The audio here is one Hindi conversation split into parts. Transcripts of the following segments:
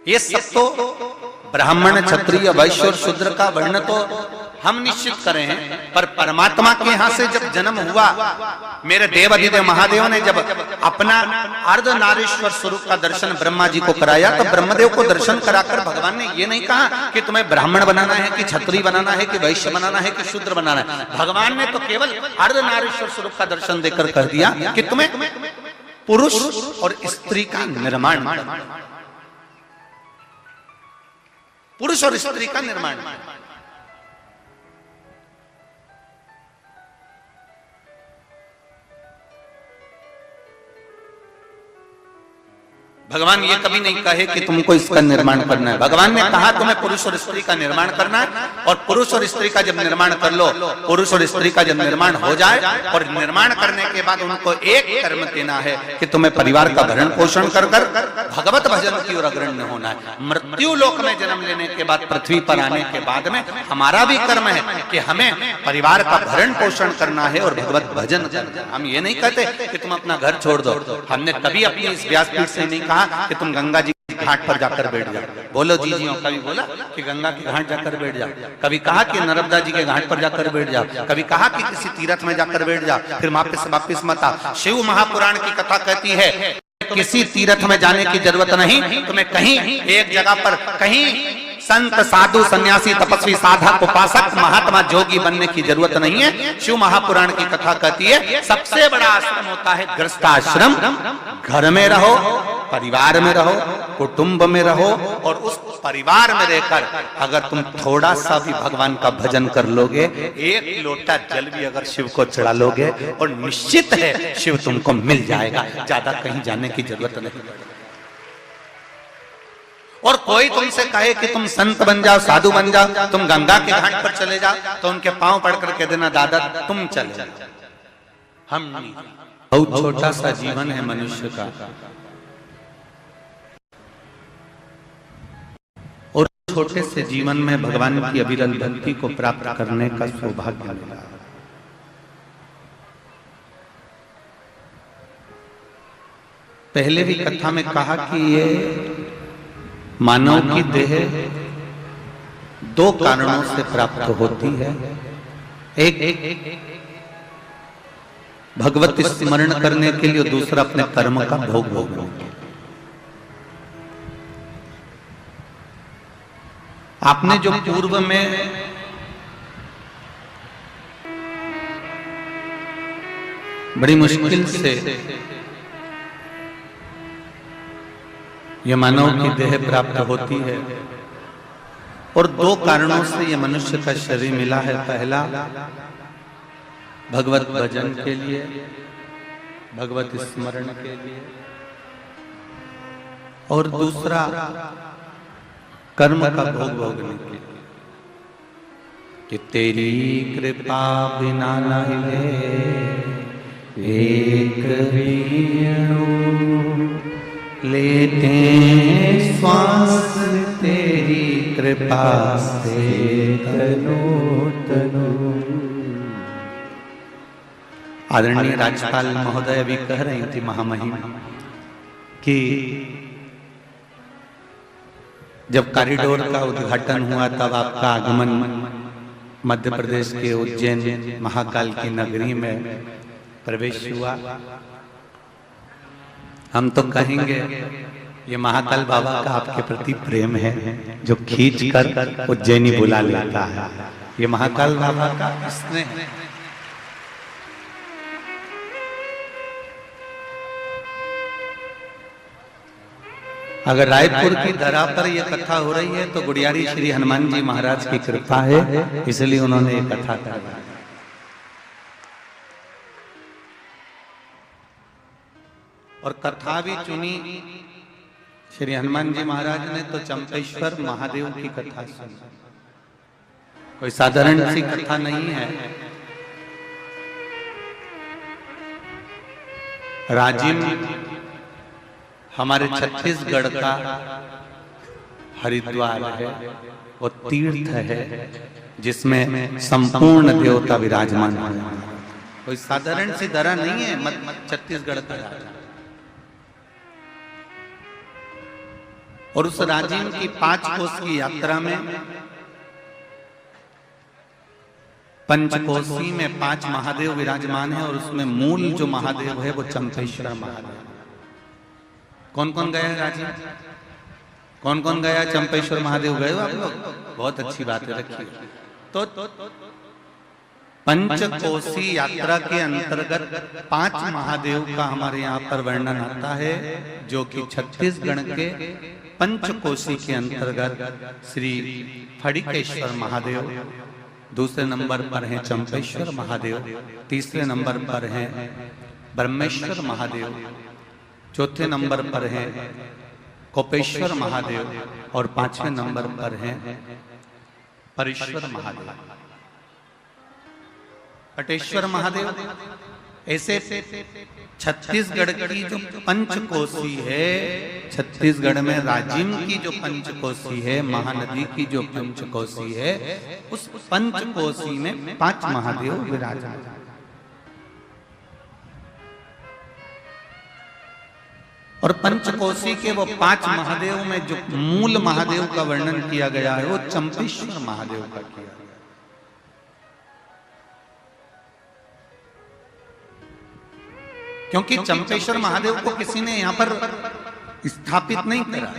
ये सब तो ब्राह्मण क्षत्रिय वैश्य और शूद्र का वर्ण तो हम निश्चित करें हैं, पर परमात्मा के यहां से जब जन्म हुआ, मेरे देव अधिदेव महादेव ने जब अपना अर्धनारीश्वर स्वरूप का दर्शन ब्रह्मा जी को कराया, तो ब्रह्मदेव को दर्शन कराकर भगवान ने ये नहीं कहा कि तुम्हें ब्राह्मण बनाना है कि क्षत्रिय बनाना है कि वैश्य बनाना है कि शूद्र बनाना है। भगवान ने तो केवल अर्धनारीश्वर स्वरूप का दर्शन देकर कर दिया कि तुम्हें पुरुष और स्त्री का निर्माण, पुरुष और स्त्री का निर्माण। भगवान ये कभी नहीं कहे कि तुमको इसका निर्माण करना है। भगवान ने कहा तुम्हें पुरुष और स्त्री का निर्माण करना है, और पुरुष और स्त्री का जब निर्माण कर लो, पुरुष और स्त्री का जब निर्माण हो जाए और निर्माण करने के बाद उनको एक कर्म देना है कि तुम्हें परिवार का भरण पोषण कर कर भगवत भजन की ओर अग्रणी होना है। मृत्यु लोक में जन्म लेने के बाद, पृथ्वी पर आने के बाद में हमारा भी कर्म है कि हमें परिवार का भरण पोषण करना है और भगवत भजन करना है। हम ये नहीं कहते कि तुम अपना घर छोड़ दो। हमने कभी अपनी इस व्यासपीठ से नहीं कहा कि तुम गंगा जी के घाट पर जाकर बैठ जाओ। बोलो जी जी, कभी बोला कि गंगा के घाट जाकर बैठ जाओ, कभी कहा कि नर्मदा जी के घाट पर जाकर बैठ जाओ, कभी कहा कि किसी तीर्थ में जाकर बैठ जाओ, फिर वापिस मत आओ। शिव महापुराण की कथा कहती है किसी तीर्थ में जाने की जरूरत नहीं, तुम्हें कहीं एक जगह पर कहीं संत साधु सन्यासी तपस्वी साधक उपासक महात्मा जोगी बनने की जरूरत नहीं है। शिव महापुराण की कथा कहती है सबसे बड़ा आश्रम होता है गृहस्थाश्रम। घर में रहो, परिवार में रहो, कुटुंब में रहो, और उस परिवार में रहकर अगर तुम थोड़ा सा भी भगवान का भजन कर लोगे, एक लोटा जल भी अगर शिव को चढ़ा लोगे, और निश्चित है शिव तुमको मिल जाएगा। ज्यादा कहीं जाने की जरूरत नहीं। और कोई तुमसे कहे कि तुम संत बन जाओ, साधु बन जाओ, तुम गंगा के घाट पर चले जाओ, तो उनके पांव पड़कर कह देना दादा तुम चले जाओ, हम नहीं। बहुत छोटा सा जीवन है मनुष्य का, और छोटे से जीवन में भगवान की अविरल भक्ति को प्राप्त करने का सौभाग्य मिला। पहले भी कथा में कहा कि ये मानव की देह दो कारणों से प्राप्त होती है। एक भगवत स्मरण करने के लिए, दूसरा अपने कर्म का भोग भोगने के लिए। आपने जो पूर्व में बड़ी मुश्किल से यह मानव की देह प्राप्त होती है, और दो कारणों से यह मनुष्य का शरीर मिला है। पहला भगवत भजन के लिए, भगवत स्मरण के लिए, और दूसरा कर्म का भोग भोगने के लिए। कि तेरी कृपा बिना नहीं एक लेते श्वास, तेरी कृपा से तनो तनो। आदरणीय राज्यपाल महोदय अभी कह रही थी महामहिम कि जब कॉरिडोर का उद्घाटन हुआ तब आपका आगमन मध्य प्रदेश के उज्जैन महाकाल की नगरी में प्रवेश हुआ। हम तो कहेंगे ये महाकाल बाबा का आपके प्रति प्रेम है जो खींच कर उज्जैनी बुला लेता है। ये महाकाल बाबा का स्नेह है। अगर रायपुर की धरा पर यह कथा हो रही है तो गुड़ियारी श्री हनुमान जी महाराज की कृपा है, इसलिए उन्होंने ये कथा करवाई। और कथा भी चुनी श्री हनुमान जी महाराज ने तो चंपेश्वर महादेव की कथा सुनी। कोई साधारण सी कथा नहीं है। राजिम हमारे छत्तीसगढ़ का हरिद्वार है, वो तीर्थ है जिसमें संपूर्ण देवता विराजमान है। कोई साधारण सी धरा नहीं है छत्तीसगढ़ का। और उस राजीव की 5 कोस की यात्रा में पंचकोशी में 5 महादेव विराजमान है और उसमें मूल जो महादेव है वो चंपेश्वर महादेव। कौन कौन गया है राजीव? कौन कौन गया? चंपेश्वर महादेव गए हो आप लोग? बहुत अच्छी बात है, रखिए। तो पंचकोशी यात्रा के अंतर्गत 5 महादेव का हमारे यहाँ पर वर्णन आता है, जो कि छत्तीसगढ़ के पंचकोशी के अंतर्गत श्री फड़िकेश्वर महादेव, दूसरे नंबर पर हैं चंपेश्वर महादेव, तीसरे नंबर पर हैं ब्रह्मेश्वर महादेव, चौथे नंबर पर हैं कोपेश्वर महादेव और 5वें नंबर पर हैं परेश्वर महादेव, पटेश्वर महादेव। ऐसे छत्तीसगढ़ की जो पंचकोशी है, छत्तीसगढ़ में राजिम की जो पंचकोशी है, महानदी की जो पंचकोशी है, उस पंचकोशी में 5 महादेव विराजमान। और पंचकोशी के वो 5 महादेव में जो मूल महादेव का वर्णन किया गया है वो चंपेश्वर महादेव का किया गया। क्योंकि चंपेश्वर महादेव को किसी ने यहां पर स्थापित नहीं करा,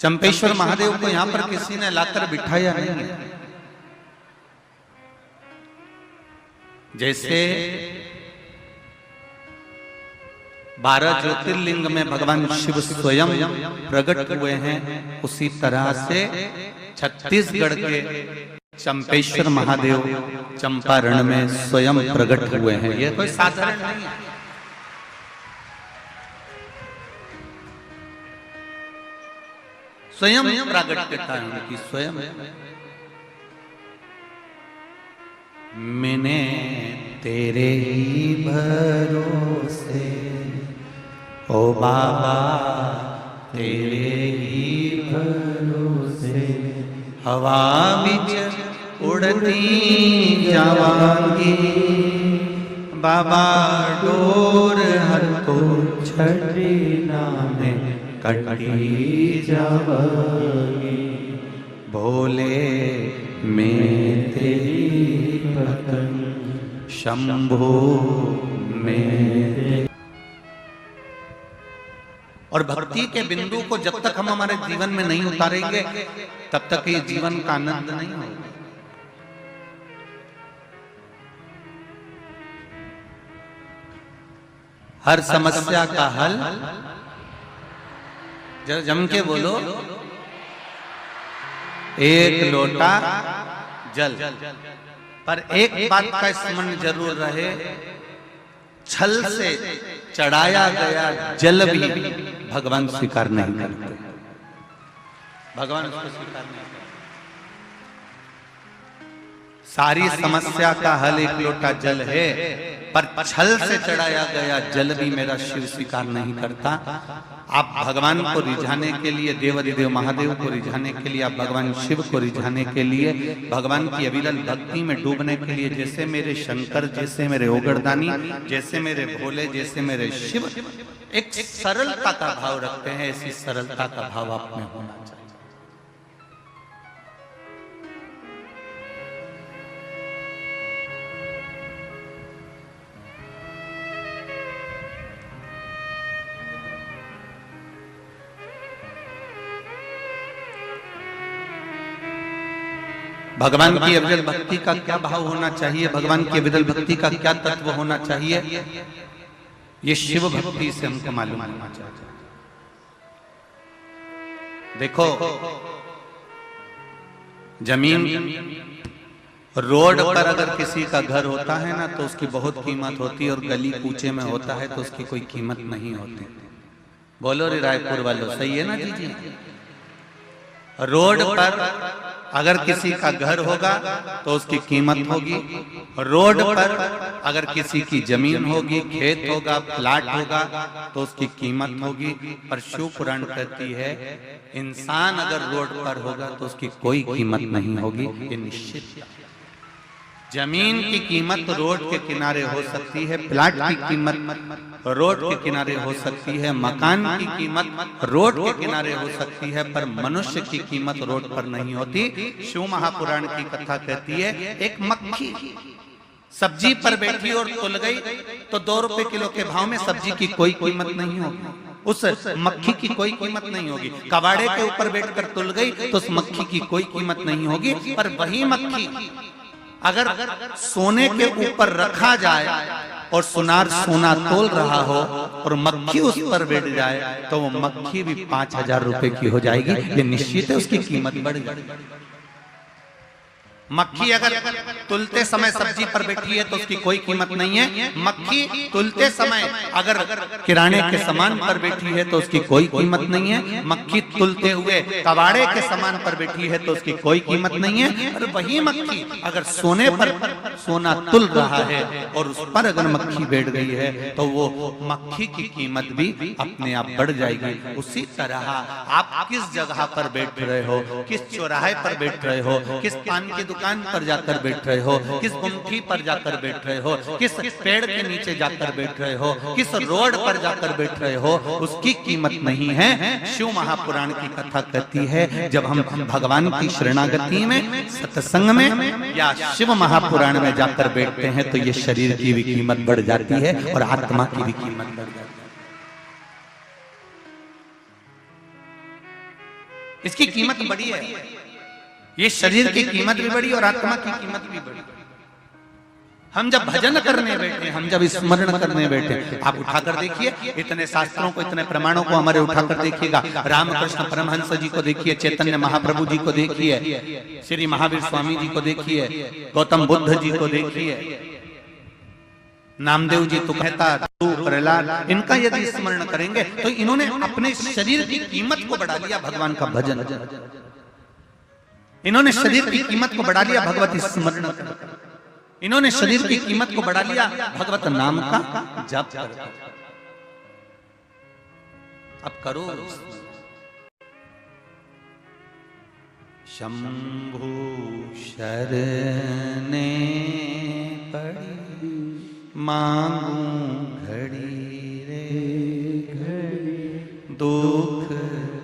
चंपेश्वर महादेव को यहां पर किसी ने लाकर बिठाया नहीं है। जैसे 12 ज्योतिर्लिंग में भगवान शिव स्वयं प्रकट हुए हैं, उसी तरह से छत्तीसगढ़ के चंपेश्वर महादेव चंपारण में स्वयं प्रकट हुए हैं। ये कोई साधारण नहीं है। स्वयं प्रागट्यता है उनकी, स्वयं। मैंने तेरे ही भरोसे ओ बाबा, तेरे ही भरोसे हवा बिच उड़ती जावांगी, बाबा डोर हर तो छठी नामे कटी जावांगी, भोले मैं तेरी पतंग शंभो में। और भक्ति के बिंदु को जब तक हम हमारे जीवन में नहीं उतारेंगे तब तक ये जीवन का आनंद नहीं होगा। हर समस्या का हल, जरा जम के बोलो, एक लोटा जल। पर एक बात का स्मरण जरूर रहे, छल से चढ़ाया गया जल भी भगवान स्वीकार नहीं करते, भगवान उसको स्वीकार नहीं करते। सारी समस्या का हल एक लोटा जल है, पर छल से चढ़ाया गया जल भी मेरा शिव स्वीकार नहीं करता। आप भगवान को रिझाने के लिए, देवाधिदेव महादेव को रिझाने के लिए, आप भगवान शिव को रिझाने के लिए, भगवान की अविरल भक्ति में डूबने के लिए, जैसे मेरे शंकर, जैसे मेरे ओगरदानी, जैसे मेरे भोले, जैसे मेरे शिव एक सरलता का भाव रखते हैं, ऐसी सरलता का भाव आप में होना चाहिए। भगवान की अविरल भक्ति का क्या भाव होना चाहिए, भगवान की अविरल भक्ति का क्या तत्व होना चाहिए, ये शिव भक्ति से हमको मालूम होना चाहिए। देखो, जमीन रोड पर अगर किसी का घर होता है ना तो उसकी बहुत कीमत होती है, और गली कूचे में होता है तो उसकी कोई कीमत नहीं होती। बोलो रे रायपुर वालों, सही है ना जी? रोड पर अगर किसी का घर होगा तो उसकी कीमत होगी, रोड पर अगर किसी की जमीन होगी, खेत होगा, प्लाट होगा तो उसकी कीमत होगी। पर शिव पुराण कहती है इंसान अगर रोड पर होगा तो उसकी कोई कीमत नहीं होगी, ये निश्चित। जमीन की कीमत रोड के किनारे हो सकती है, प्लाट की कीमत रोड के किनारे हो सकती है, मकान की कीमत रोड के किनारे हो सकती है, पर मनुष्य की कीमत रोड पर नहीं होती। शिव महापुराण की कथा कहती है, एक मक्खी सब्जी पर बैठी और तुल गई तो 2 रुपए किलो के भाव में सब्जी की कोई कीमत नहीं होगी, उस मक्खी की कोई कीमत नहीं होगी। कबाड़े के ऊपर बैठकर तुल गई तो उस मक्खी की कोई कीमत नहीं होगी। पर वही मक्खी अगर सोने के ऊपर रखा जाए और सुनार सोना तोल रहा हो और मक्खी उस पर बैठ जाए तो वो मक्खी भी 5,000 रुपए की हो जाएगी। ये निश्चित है, उसकी कीमत बढ़ जाएगी। मक्खी अगर तुलते समय सब्जी पर बैठी है तो उसकी कोई कीमत नहीं है। मक्खी तुलते समय अगर किराने के सामान पर बैठी है तो उसकी कोई कीमत नहीं है। मक्खी तुलते हुए कबाड़े के सामान पर बैठी है तो उसकी कोई कीमत नहीं है। और वही मक्खी अगर सोने पर सोना तुल रहा है और उस पर अगर मक्खी बैठ गई है तो वो मक्खी की कीमत भी अपने आप बढ़ जाएगी। उसी तरह आप किस जगह पर बैठ रहे हो, किस चौराहे पर बैठ रहे हो, किस पान की दुकान पर जाकर बैठ रहे हो, किस गुमठी पर जाकर बैठ रहे हो, किस पेड़ के नीचे जाकर बैठ रहे हो, किस रोड पर जाकर बैठ रहे हो, उसकी कीमत नहीं है। शिव महापुराण की कथा कहती है, जब हम भगवान की शरणागति में, सत्संग में या शिव महापुराण में जाकर बैठते हैं तो ये शरीर की भी कीमत बढ़ जाती है और आत्मा की भी कीमत बढ़ जाती है। इसकी कीमत बड़ी है, ये शरीर की कीमत भी बड़ी और आत्मा की कीमत भी बड़ी। हम जब भजन करने बैठे, हम जब स्मरण करने बैठे, आप उठाकर देखिए, इतने शास्त्रों को, इतने प्रमाणों को हमारे उठाकर देखिएगा। रामकृष्ण परमहंस जी को देखिए, चैतन्य महाप्रभु जी को देखिए, श्री महावीर स्वामी जी को देखिए, गौतम बुद्ध जी को देखिए, नामदेव जी तो कहता, प्रहलाद, इनका यदि स्मरण करेंगे तो इन्होंने अपने शरीर की कीमत को बढ़ा लिया भगवान का भजन, इन्होंने शरीर की कीमत को बढ़ा लिया भगवती स्मरण, इन्होंने शरीर की कीमत को बढ़ा लिया भगवत नाम का जप कर। अब करो। शंभु शरणे पड़ी मांगू घड़ी रे घड़ी, दुख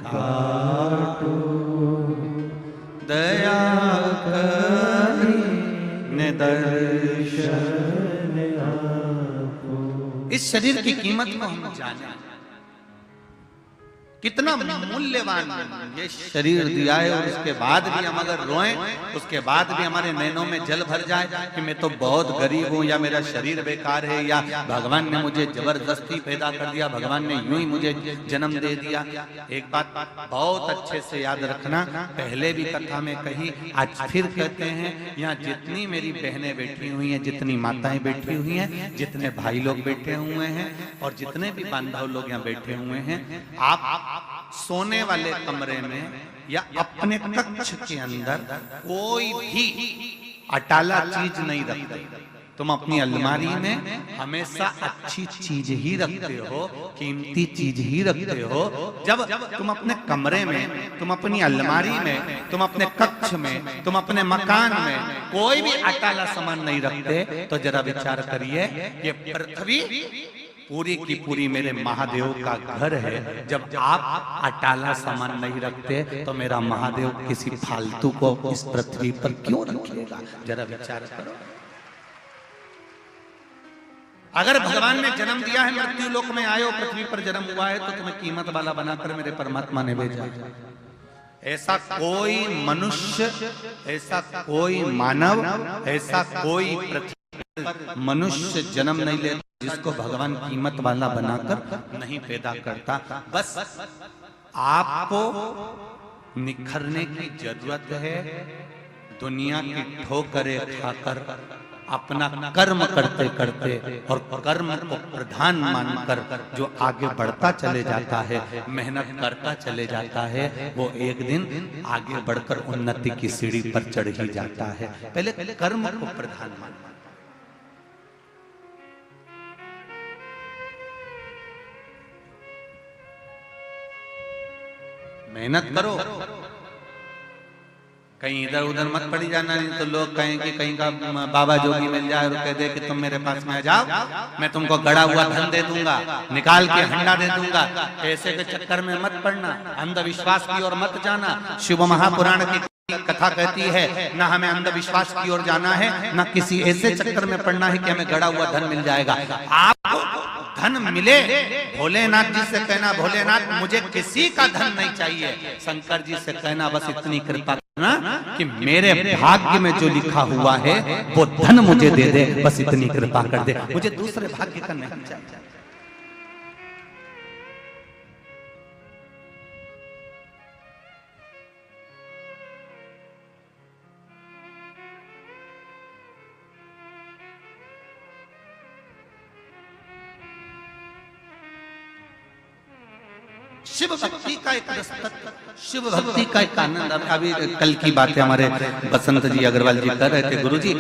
काटो दया करी ने दर्शन आपो। इस शरीर की कीमत को हम जाने, कितना मूल्यवान ये शरीर दिया है। और उसके बाद भी हम अगर रोएं, उसके बाद भी हमारे नैनों में जल भर जाए कि मैं तो बहुत गरीब हूं, या मेरा शरीर बेकार है, या भगवान ने मुझे जबरदस्ती पैदा कर दिया, भगवान ने यूं ही मुझे जन्म दे दिया। एक बात बहुत अच्छे से याद रखना, पहले भी कथा में कही, आज फिर कहते हैं, यहाँ जितनी मेरी बहनें बैठी हुई हैं, जितनी माताएं बैठी हुई हैं, जितने भाई लोग बैठे हुए हैं और जितने भी बांधव लोग यहाँ बैठे हुए हैं, आप सोने वाले कमरे में या अपने कक्ष के अंदर कोई भी अटाला चीज नहीं रखते। तुम अपनी अलमारी में हमेशा अच्छी चीज ही रखते हो, कीमती चीज ही रखते हो। जब तुम अपने कमरे में, तुम अपनी अलमारी में, तुम अपने कक्ष में, तुम अपने मकान में कोई भी अटाला सामान नहीं रखते तो जरा विचार करिए, ये पृथ्वी पूरी की पूरी मेरे महादेव का घर है। जब आप अटाला सामान नहीं रखते तो मेरा महादेव किसी फालतू को इस पृथ्वी पर क्यों रखेगा? जरा विचार करो। अगर भगवान ने जन्म दिया है, मृत्यु लोक में आए हो, पृथ्वी पर जन्म हुआ है, तो तुम्हें कीमत वाला बनाकर मेरे परमात्मा ने भेजा। ऐसा कोई मनुष्य, ऐसा कोई मानव, ऐसा कोई पृथ्वी मनुष्य जन्म नहीं लेता जिसको भगवान कीमत वाला बनाकर नहीं पैदा करता। बस आपको निखरने की जरूरत है। दुनिया की ठोकरें खाकर अपना कर्म करते करते और कर्म को प्रधान मानकर जो आगे बढ़ता चले जाता है, मेहनत करता चले जाता है, वो एक दिन आगे बढ़कर उन्नति की सीढ़ी पर चढ़ ही जाता है। पहले कर्म को प्रधान मानना। मेहनत करो, कहीं इधर उधर मत पड़ी जाना, नहीं तो लोग कहें कि कहीं का बाबा जोगी मिल जाए और कह दे कि तुम मेरे पास में आ जाओ, मैं तुमको गड़ा हुआ धन दे दूंगा, निकाल के हंडा दे दूंगा। ऐसे के चक्कर में मत पड़ना, अंधविश्वास की ओर मत जाना। शिव महापुराण की कथा कहती है ना हमें अंधविश्वास की ओर जाना है, ना किसी ऐसे चक्कर में पड़ना है कि हमें गड़ा हुआ धन मिल जाएगा। आपको धन मिले, भोलेनाथ जी से कहना भोलेनाथ मुझे किसी का धन नहीं चाहिए, शंकर जी से कहना बस इतनी कृपा करना कि मेरे भाग्य में जो लिखा हुआ है वो धन मुझे दे दे, बस इतनी कृपा कर दे, मुझे दूसरे भाग्य का नहीं चाहिए। शिव भक्ति का एक रसतत्व, शिव भक्ति का एक आनंद। अभी कल की बातें हमारे बसंत जी अग्रवाल जी कर रहे थे, गुरु जी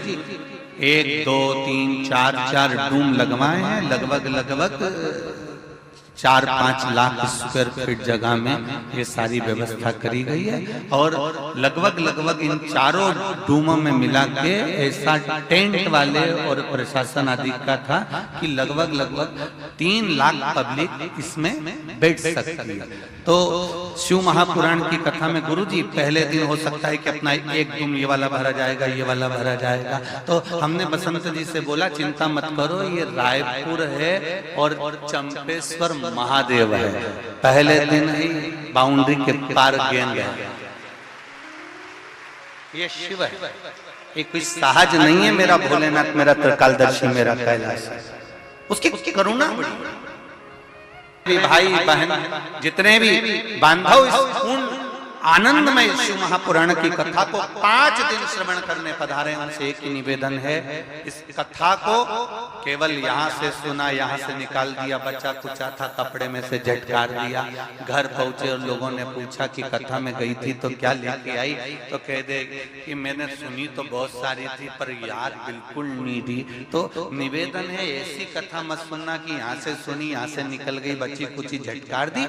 1 2 3 4 डूम लगवाए हैं, लगभग 4-5 लाख स्क्वायर फीट जगह में ये सारी व्यवस्था करी गई है। और लगभग इन चारों डूमों में मिला के ऐसा टेंट वाले और प्रशासन आदि का था कि लगभग 3 लाख पब्लिक इसमें बैठ सकती है। तो शिव महापुराण की कथा में गुरु जी पहले दिन हो सकता है कि अपना एक डूम ये वाला भरा जाएगा, ये वाला भरा जाएगा। तो हमने बसंत जी से बोला चिंता मत करो, ये रायपुर है और चंपेश्वर महादेव है, पहले दिन ही बाउंड्री के पार गेंद है, ये शिव है, ये कोई सहज नहीं है मेरा भोलेनाथ, मेरा त्रिकालदर्शी, मेरा कैलाश। उसकी करुणा भाई बहन जितने भी बांधव इस पूर्ण आनंद में शिव महापुराण की कथा को 5 दिन श्रवण करने पधारे, उनसे एक ही निवेदन है, इस कथा को केवल यहाँ से सुना, यहाँ से निकाल दिया, बच्चा कुचा था कपड़े में से झटकार दिया, घर पहुंचे और लोगों ने पूछा कि कथा में गई थी तो क्या लेके आई, तो कह दे कि मैंने सुनी तो बहुत सारी थी पर याद बिल्कुल नहीं थी। तो निवेदन है ऐसी कथा मत सुनना कि यहाँ से सुनी यहाँ से निकल गई, बच्ची कुची झटकार दी।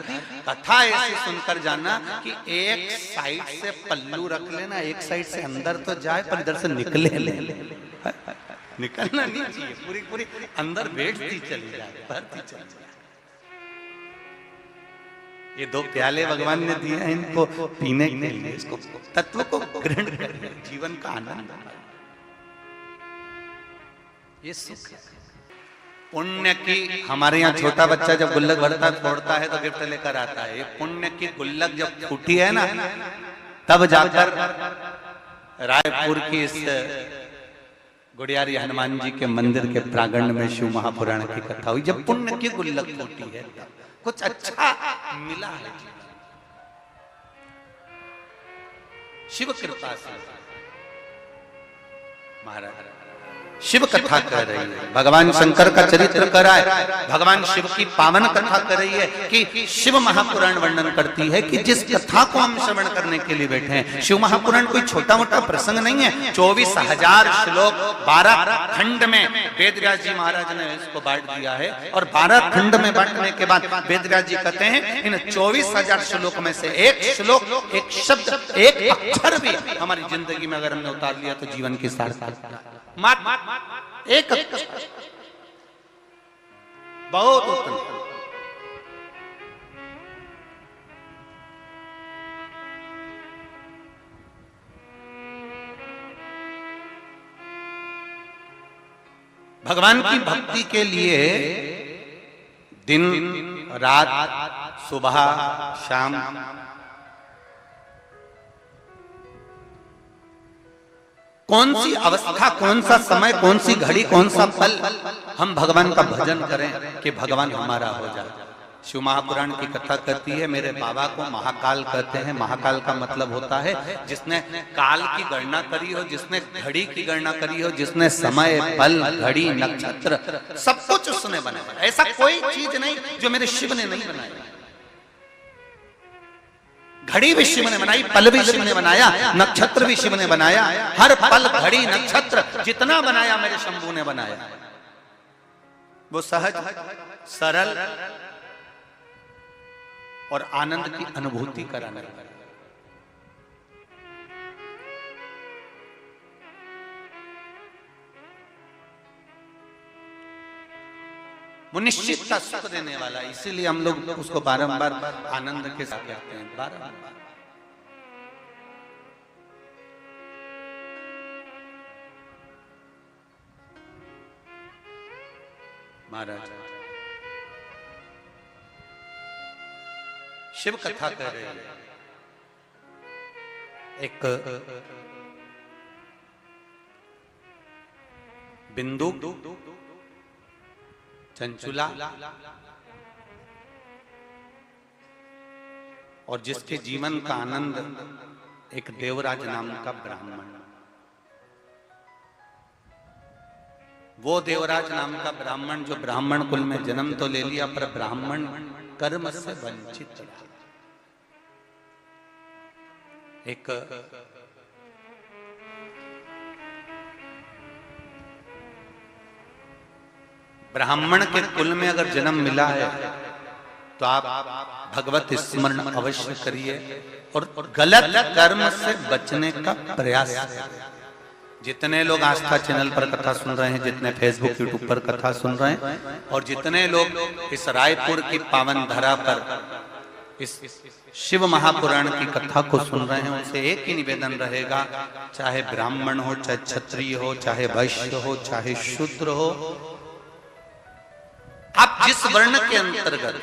कथा ऐसी सुनकर जाना कि एक साइड से पल्लू रख लेना, एक साइड से अंदर तो जाए पर इधर से निकले निकलना नहीं चाहिए, पूरी अंदर बैठती चली जाए, भरती चली जाए। ये 2 प्याले भगवान ने दिए हैं इनको पीने के लिए, इसको तत्व को ग्रहण करने, जीवन का आनंद, ये सुख है। पुण्य की, हमारे यहाँ छोटा बच्चा जब गुल्लक भरता फोड़ता है तो गिफ्ट लेकर आता है, ये पुण्य की गुल्लक जब फूटी है ना तब जाकर रायपुर की इस गुड़ियारी हनुमान जी के मंदिर के प्रांगण में शिव महापुराण की कथा हुई। जब पुण्य की गुल्लक फूटी है कुछ अच्छा मिला है, शिव कृपा से। महाराज शिव कथा कर रही है, भगवान शंकर का चरित्र कर रहा है, भगवान शिव की पावन कथा कर रही है कि शिव महापुराण वर्णन करती है कि जिस कथा को हम श्रवण करने के लिए बैठे हैं, शिव महापुराण कोई छोटा मोटा प्रसंग नहीं है। 24,000 श्लोक 12 खंड में वेदव्यास जी महाराज ने इसको बांट दिया है, और 12 खंड में बांटने के बाद वेदव्यास जी कहते हैं इन 24,000 श्लोक में से एक श्लोक, एक शब्द, एक अक्षर भी हमारी जिंदगी में अगर हमने उतार लिया तो जीवन की सार्थकता, एक बहुत उत्तम। भगवान की भक्ति के लिए दिन रात सुबह शाम कौन सी अवस्था, कौन सा समय, कौन सी घड़ी, कौन सा पल हम भगवान का भजन करें कि भगवान हमारा हो जाए। शिव महापुराण की कथा कहती है, मेरे बाबा को महाकाल कहते हैं। महाकाल का मतलब होता है जिसने काल की गणना करी हो, जिसने घड़ी की गणना करी हो, जिसने समय, पल, घड़ी, नक्षत्र सब कुछ उसने बनाया। ऐसा कोई चीज नहीं जो मेरे शिव ने नहीं बनाया। घड़ी भी शिव ने बनाई, पल भी शिव ने बनाया, नक्षत्र भी शिव ने बनाया। हर पल, घड़ी, नक्षत्र जितना बनाया मेरे शंभू ने बनाया। वो सहज, सरल और आनंद की अनुभूति कराने वाला। वो निश्चितता सुख देने वाला है, इसीलिए हम लोग उसको बारंबार आनंद के साथ कहते हैं, बारंबार। महाराज शिव कथा कर रहे हैं। एक बिंदु चंचुला और जिसके जीवन का आनंद एक देवराज नाम का ब्राह्मण, वो देवराज नाम का ब्राह्मण जो ब्राह्मण कुल में जन्म तो ले लिया पर ब्राह्मण कर्म से वंचित रहा। एक ब्राह्मण के कुल में अगर जन्म मिला है तो आप भगवत स्मरण अवश्य करिए और गलत कर्म से बचने का प्रयास करिए। जितने लोग आस्था चैनल पर कथा सुन रहे हैं, जितने फेसबुक यूट्यूब पर कथा सुन रहे हैं और जितने लोग इस रायपुर की पावन धरा पर इस शिव महापुराण की कथा को सुन रहे हैं, उनसे एक ही निवेदन रहेगा, चाहे ब्राह्मण हो, चाहे क्षत्रिय हो, चाहे वैश्य हो, चाहे शूद्र हो, आप जिस वर्ण के अंतर्गत